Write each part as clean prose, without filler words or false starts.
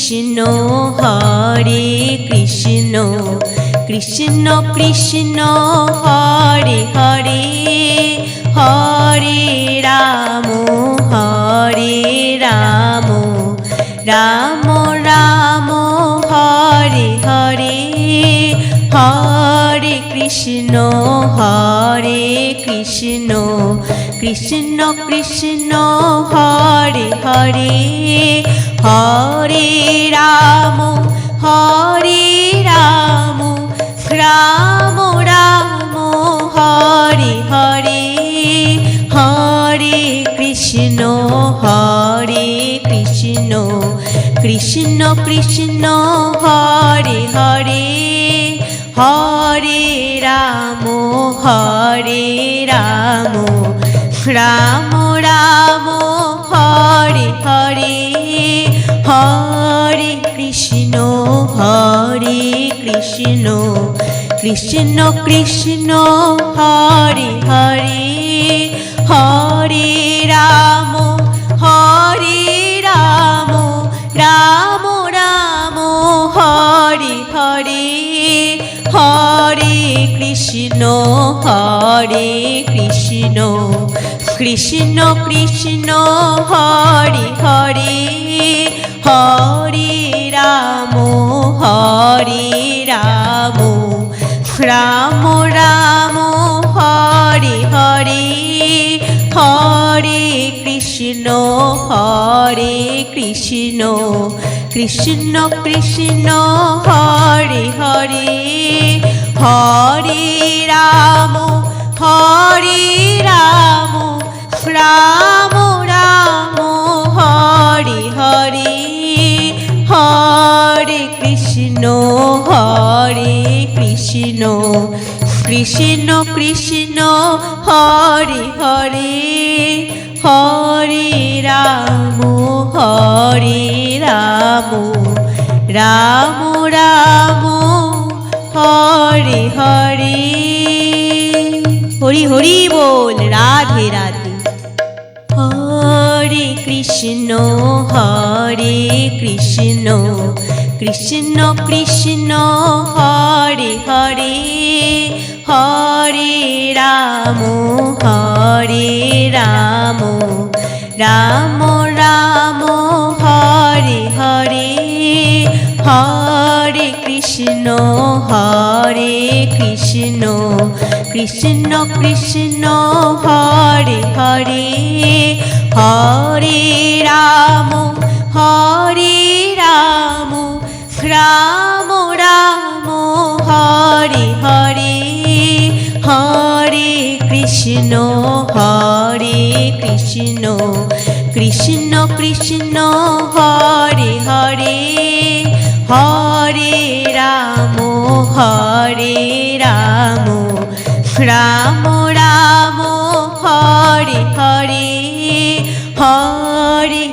Krishna হরে Krishna Krishna Krishna Hare Hare Hare Ram Ram Ram Hare Hare Hare Krishna Krishna Krishna Hare Hare Hare Ram Ram Ram Hare Hare Hare Krishna Krishna Krishna Hare Hare Hare Ram Ram Ram Hare Hare Hare Krishna Krishna Krishna Hare Hare Hare Ram Ram Ram Hare Hare Hare Krishna Krishna Krishna Hare Hare Hare Ram Ram Ram Hare Hare Hare Krishna Krishna Krishna Hare Hare Hare Ram Ram Hare Hare Hare Krishna Krishna Hare Hare Hare Ram Ram Hare Hare Hari Hari বল Radhe Radhe হরে Krishna Krishna Krishna Hare Hare Hare Ram Ram Hare Hare Hare Krishna Krishna Hare Hare Hare Ram Ram Ram Hare Hare Hare Krishna Krishna Hare Hare Hare Ram Ram Hare Hare Hare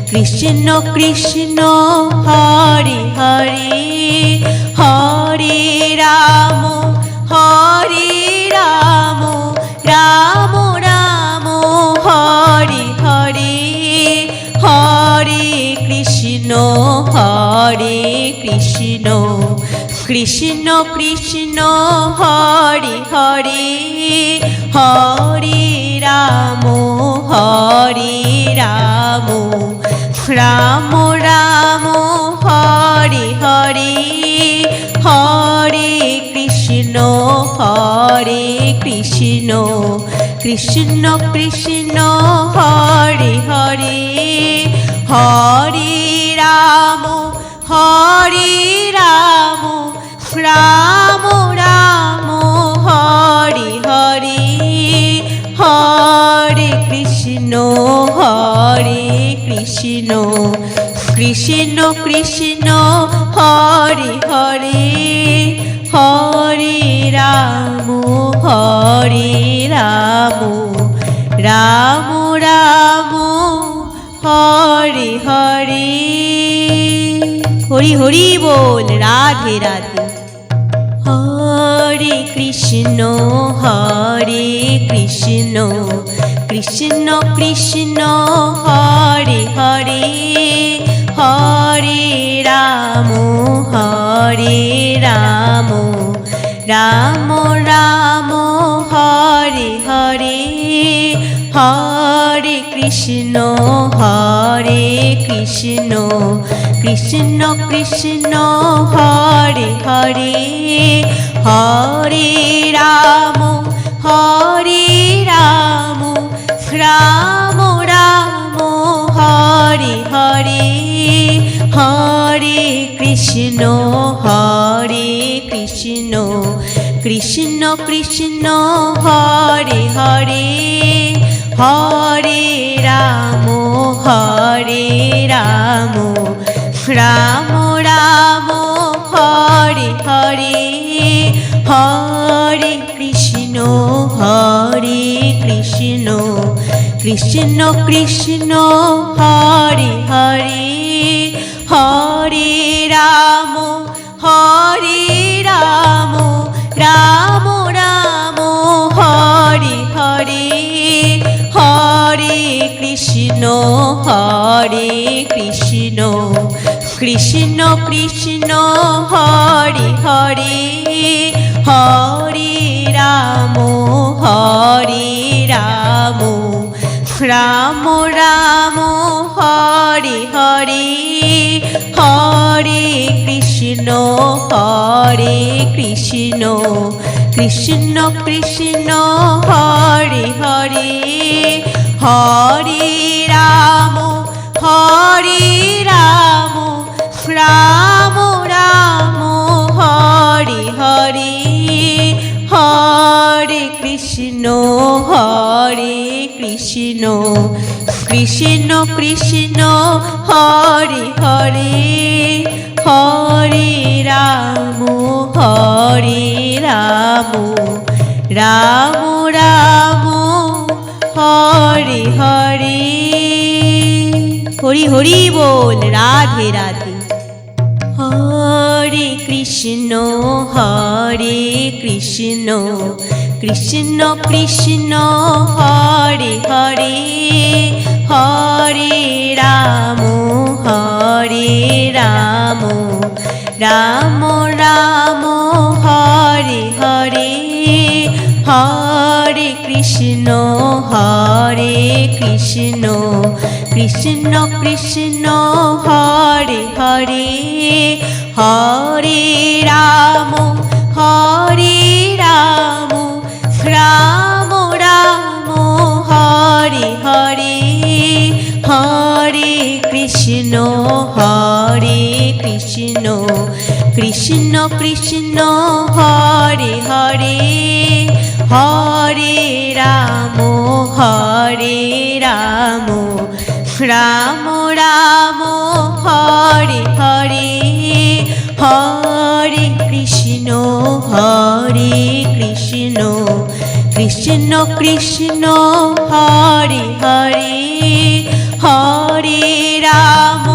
Krishna Krishna Hare Hare Hare Ram Ram Hare Hare Hare Krishna Krishna Hare Hare Hare Ram Ram Hare Hare Hare Krishna Krishna Hare Hare Hare Ram Ram Hare Hare Hare Krishna Krishna Hare Hare Hare Ram Ram Hare Hare Hari Hari বল Radhe Radhe হরে Krishna Krishna Krishna Hare Hare Hare Ram Ram Ram Hare Hare Hare Krishna Krishna Krishna Hare Hare Hare Ram Ram Ram Hare Hare Hare Krishna Krishna Krishna Hare Hare Hare Ram Ram Ram Hare Hare Hare Krishna Krishna Krishna Hare Hare Hare Ram Ram Ram Hare Hare Hare Krishna Krishna Krishna Hare Hare Hare Ram Ram Ram Hare Hare Hare Krishna Krishna Krishna Hare Hare Hare Ram Ram Ram Hare Hare Hare Krishna Krishna Krishna Hare Hare Hare Ram Ram Ram Hare Hare Hari Hari বল Radhe Radhe হরে Krishna Krishna Krishna Hare Hare Hare Ram Ram Ram Hare Hare Hare Krishna Krishna Krishna Hare Hare Hare Ram Ram Ram Hare Hare Hare Krishna Krishna Krishna Hare Hare Hare Ram Ram Ram Hare Hare Hare Krishna Krishna Krishna Hare Hare Hare Ram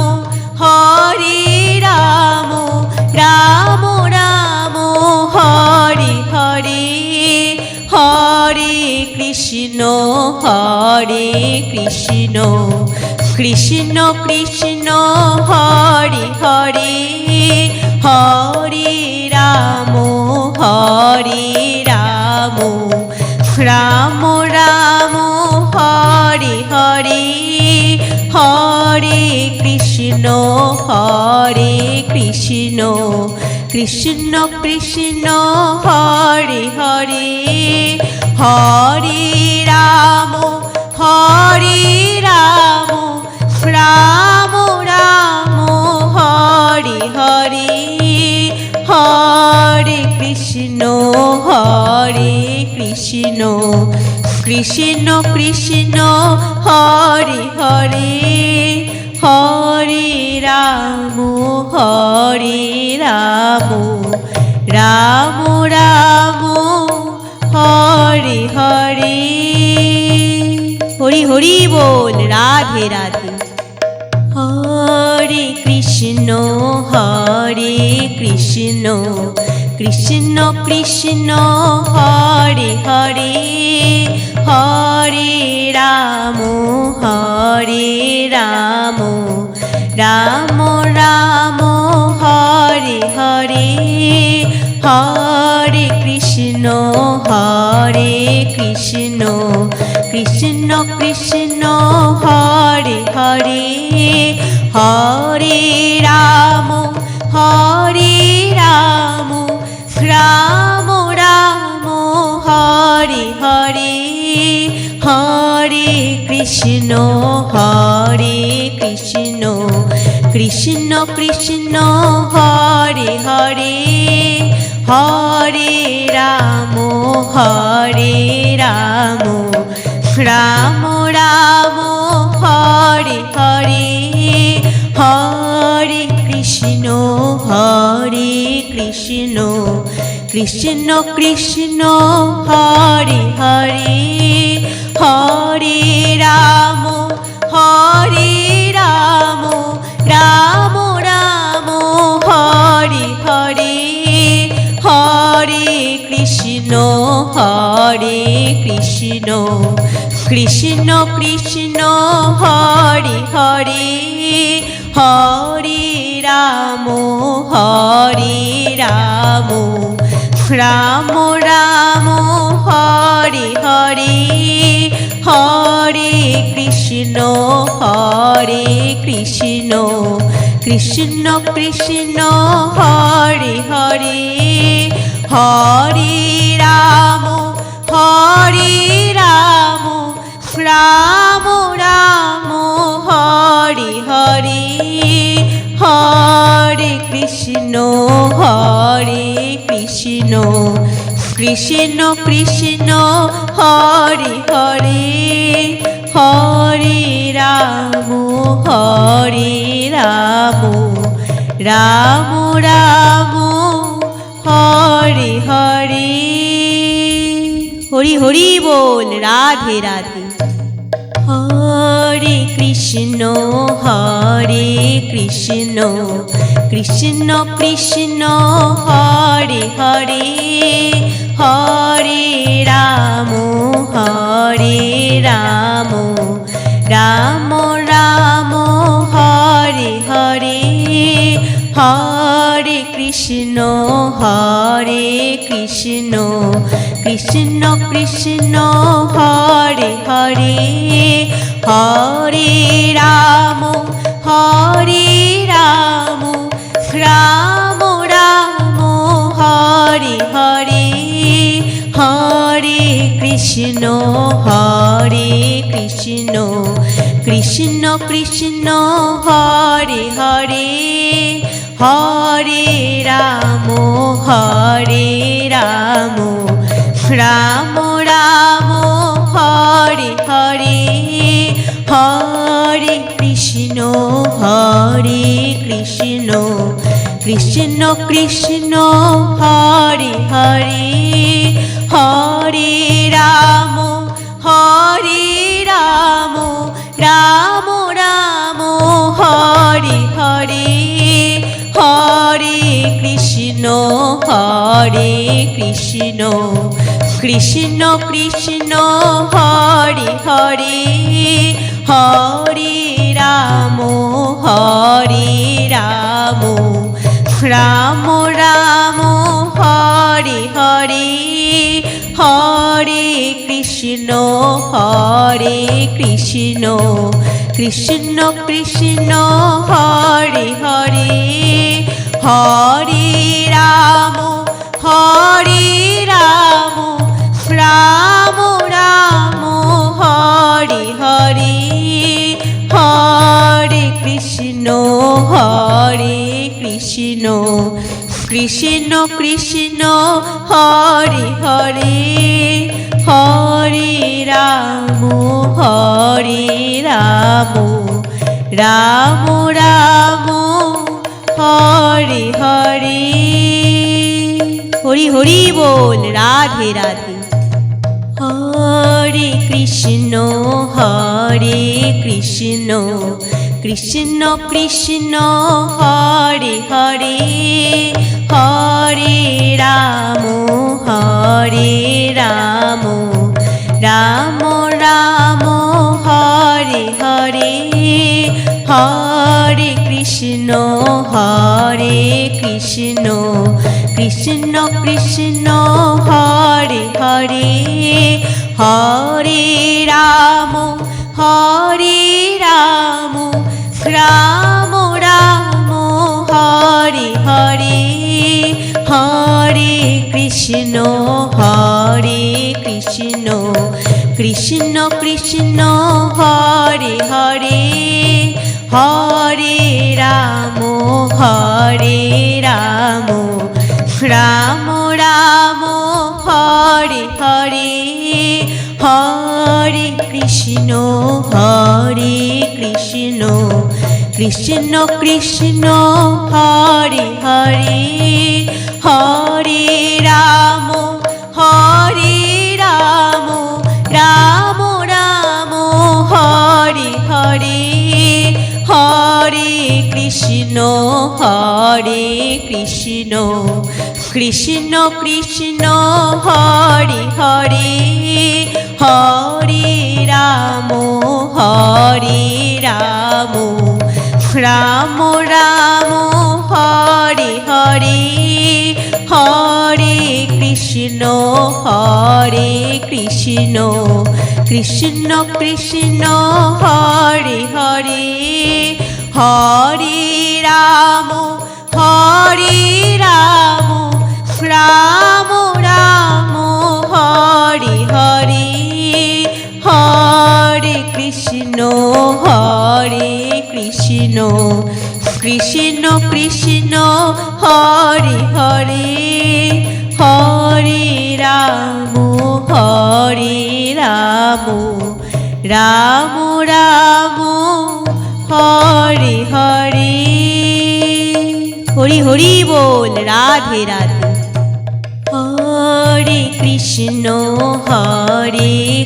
Ram Ram Hare Hare Hare Krishna Krishna Krishna Hare Hare Hare Ram Ram Ram Hare Hare Hare Krishna Krishna Krishna Hare Hare Hare Ram Ram Ram Hare Hare Hare Krishna Krishna Krishna Hare Hare Hare Ram Ram Ram Hare Hare Hari Hari বল Radhe Radhe হরে Krishna Krishna Krishna Hare Hare Hare Ram Ram Ram Hare Hare Hare Krishna Krishna Krishna Hare Hare Hare Ram Ram Ram Hare Hare Hare Krishna Krishna Krishna Hare Hare Hare Ram Ram Ram Hare Hare Hare Krishna Krishna Krishna Hare Hare Hare Ram Ram Ram Hare Hare Hare Krishna Krishna Krishna Hare Hare Hare Ram Ram Ram Hare Hare Hare Krishna Krishna Krishna Hare Hare Hare Ram Ram Ram Hare Hare Hare Krishna Krishna Krishna Hare Hare Hare Ram Ram Ram Hare Hare Hari Hari বল Radhe Radhe হরে Krishna Krishna Krishna Hare Hare Hare Ram Ram Ram Hare Hare Hare Krishna Krishna Krishna Hare Hare Hare Ram Ram Ram Hare Hare Hare Krishna Krishna Krishna Hare Hare Hare Ram Ram Ram Hare Hare Hare Krishna Krishna Krishna Hare Hare Hare Ram Ram Ram Hare Hare Hare Krishna Krishna Krishna Hare Hare Hare Ram Ram Ram Hare Hare Hare Krishna Krishna Krishna Hare Hare Hare Ram Ram Ram Hare Hare Hare Krishna Krishna Krishna Hare Hare Hare Ram Ram Ram Hare Hare Hari Hari বল Radhe Radhe হরে Krishna Krishna Krishna Hare Hare Hare Ram Ram Ram Hare Hare Hare Krishna Krishna Krishna Hare Hare Hare Ram Ram Ram Hare Hare Hare Krishna Krishna Krishna Hare Hare Hare Ram Ram Ram Hare Hare Hare Krishna Krishna Krishna Hare Hare Hare Ram Ram Ram Hare Hare Hare Krishna Krishna Krishna Hare Hare Hare Ram Ram Ram Hare Hare Hare Krishna Krishna Krishna Hare Hare Hare Ram Ram Ram Hare Hare Hare Krishna Krishna Krishna Hare Hare Hare Ram Ram Ram Hare Hare Hari Hari বল Radhe Radhe হরে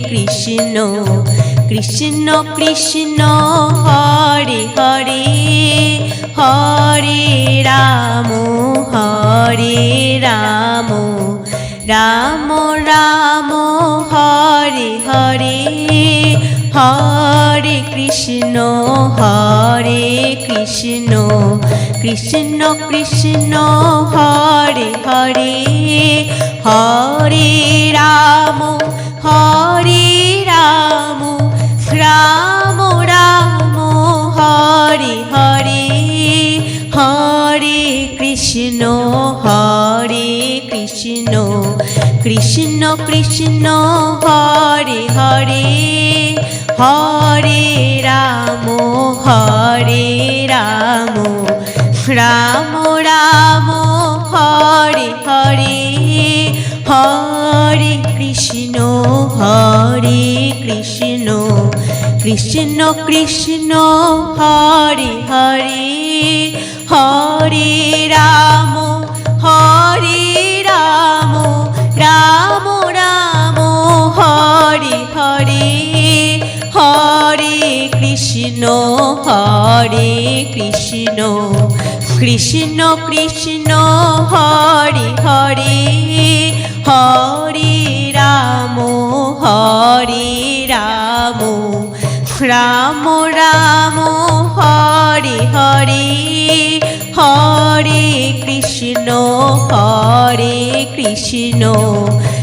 Krishna Krishna Krishna Hare Hare Hare Ram Ram Ram Hare Hare Hare Krishna Krishna Krishna Hare Hare Hare Ram Ram Ram Hare Hare Hare Krishna Krishna Krishna Hare Hare Hare Ram Ram Ram Hare Hare Hare Krishna Krishna Krishna Hare Hare Hare Ram Ram Ram Hare Hare Hare Krishna Krishna Krishna Hare Hare Hare Ram Ram Ram Hare Hare Hare Krishna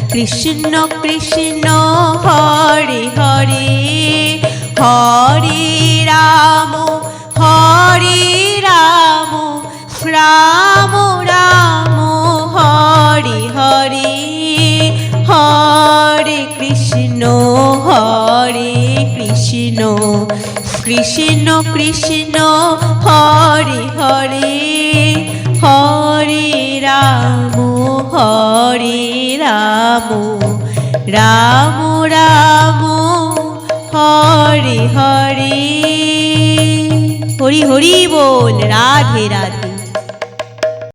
Krishna Krishna Hare Hare Hare Ram Ram Ram Hare Hare Hare Krishna Krishna Krishna Hare Hare Hare Ram Ram Ram Hare Hare Hari Hari বল Radhe Radhe.